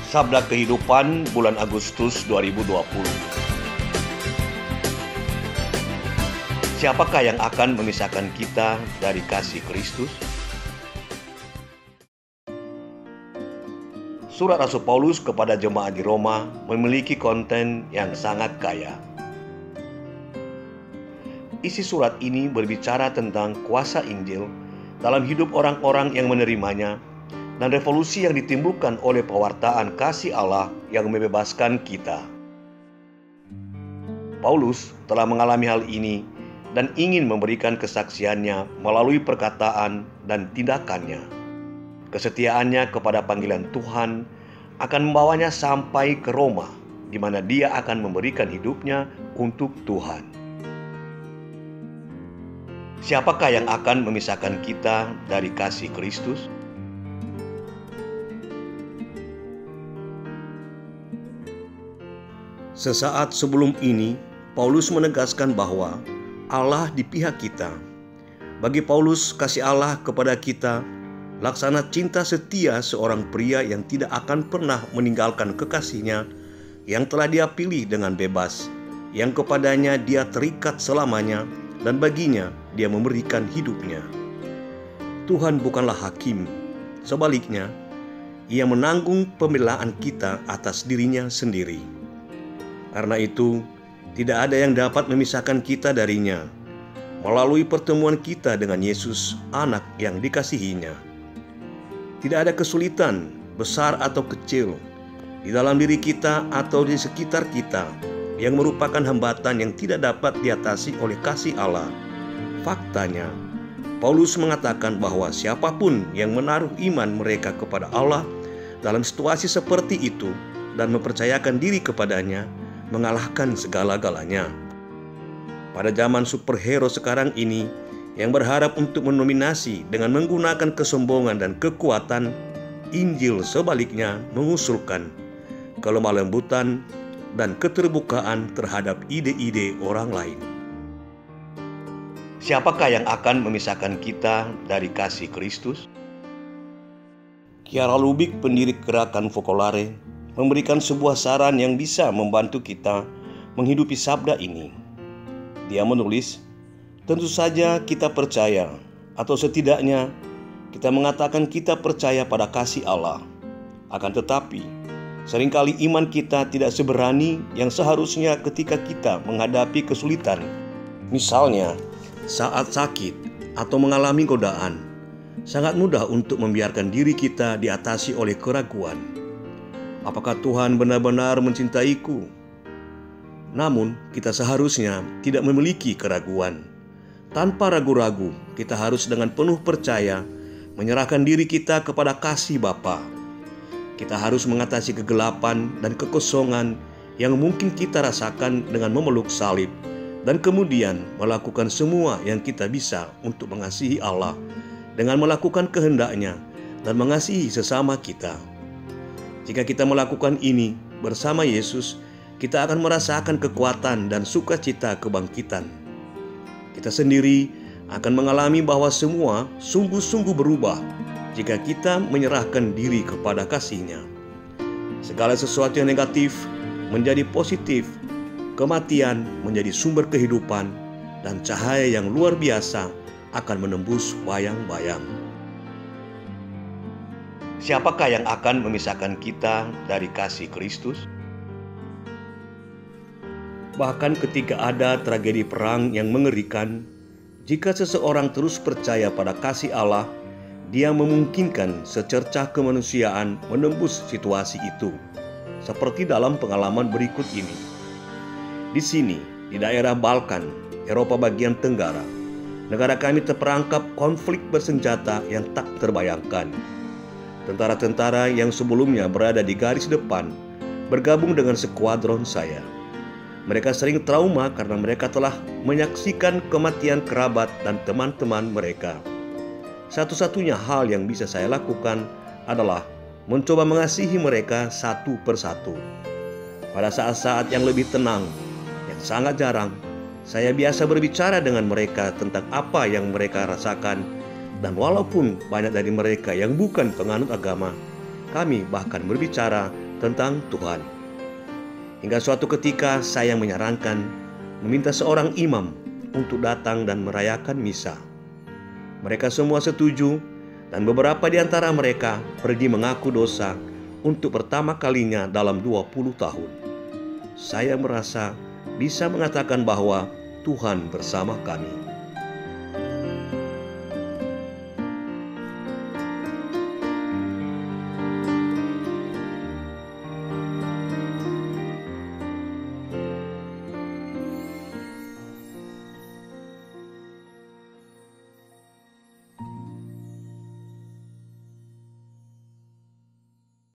Sabda Kehidupan bulan Agustus 2020. Siapakah yang akan memisahkan kita dari kasih Kristus? Surat Rasul Paulus kepada jemaat di Roma memiliki konten yang sangat kaya. Isi surat ini berbicara tentang kuasa Injil dalam hidup orang-orang yang menerimanya dan revolusi yang ditimbulkan oleh pewartaan kasih Allah yang membebaskan kita. Paulus telah mengalami hal ini dan ingin memberikan kesaksiannya melalui perkataan dan tindakannya. Kesetiaannya kepada panggilan Tuhan akan membawanya sampai ke Roma, di mana dia akan memberikan hidupnya untuk Tuhan. Siapakah yang akan memisahkan kita dari kasih Kristus? Sesaat sebelum ini, Paulus menegaskan bahwa Allah di pihak kita. Bagi Paulus, kasih Allah kepada kita laksana cinta setia seorang pria yang tidak akan pernah meninggalkan kekasihnya yang telah dia pilih dengan bebas, yang kepadanya dia terikat selamanya dan baginya dia memberikan hidupnya. Tuhan bukanlah hakim, sebaliknya ia menanggung pembelaan kita atas dirinya sendiri. Karena itu, tidak ada yang dapat memisahkan kita darinya melalui pertemuan kita dengan Yesus, Anak yang dikasihinya. Tidak ada kesulitan, besar atau kecil, di dalam diri kita atau di sekitar kita yang merupakan hambatan yang tidak dapat diatasi oleh kasih Allah. Faktanya, Paulus mengatakan bahwa siapapun yang menaruh iman mereka kepada Allah dalam situasi seperti itu dan mempercayakan diri kepadanya, mengalahkan segala-galanya. Pada zaman superhero sekarang ini, yang berharap untuk mendominasi dengan menggunakan kesombongan dan kekuatan, Injil sebaliknya mengusulkan kelemah lembutan dan keterbukaan terhadap ide-ide orang lain. Siapakah yang akan memisahkan kita dari kasih Kristus? Chiara Lubich, pendiri gerakan Focolare, memberikan sebuah saran yang bisa membantu kita menghidupi sabda ini. Dia menulis, tentu saja kita percaya, atau setidaknya kita mengatakan kita percaya pada kasih Allah. Akan tetapi, seringkali iman kita tidak seberani yang seharusnya ketika kita menghadapi kesulitan. Misalnya, saat sakit atau mengalami godaan, sangat mudah untuk membiarkan diri kita diatasi oleh keraguan. Apakah Tuhan benar-benar mencintaiku? Namun, kita seharusnya tidak memiliki keraguan. Tanpa ragu-ragu, kita harus dengan penuh percaya menyerahkan diri kita kepada kasih Bapa. Kita harus mengatasi kegelapan dan kekosongan yang mungkin kita rasakan dengan memeluk salib, dan kemudian melakukan semua yang kita bisa untuk mengasihi Allah dengan melakukan kehendak-Nya dan mengasihi sesama kita. Jika kita melakukan ini bersama Yesus, kita akan merasakan kekuatan dan sukacita kebangkitan. Kita sendiri akan mengalami bahwa semua sungguh-sungguh berubah jika kita menyerahkan diri kepada kasih-Nya. Segala sesuatu yang negatif menjadi positif, kematian menjadi sumber kehidupan, dan cahaya yang luar biasa akan menembus bayang-bayang. Siapakah yang akan memisahkan kita dari kasih Kristus? Bahkan ketika ada tragedi perang yang mengerikan, jika seseorang terus percaya pada kasih Allah, dia memungkinkan secercah kemanusiaan menembus situasi itu, seperti dalam pengalaman berikut ini. Di sini, di daerah Balkan, Eropa bagian tenggara, negara kami terperangkap konflik bersenjata yang tak terbayangkan. Tentara-tentara yang sebelumnya berada di garis depan bergabung dengan skuadron saya. Mereka sering trauma karena mereka telah menyaksikan kematian kerabat dan teman-teman mereka. Satu-satunya hal yang bisa saya lakukan adalah mencoba mengasihi mereka satu persatu. Pada saat-saat yang lebih tenang, yang sangat jarang, saya biasa berbicara dengan mereka tentang apa yang mereka rasakan Dan walaupun banyak dari mereka yang bukan penganut agama, kami bahkan berbicara tentang Tuhan. Hingga suatu ketika saya menyarankan meminta seorang imam untuk datang dan merayakan misa. Mereka semua setuju, dan beberapa di antara mereka pergi mengaku dosa untuk pertama kalinya dalam 20 tahun. Saya merasa bisa mengatakan bahwa Tuhan bersama kami.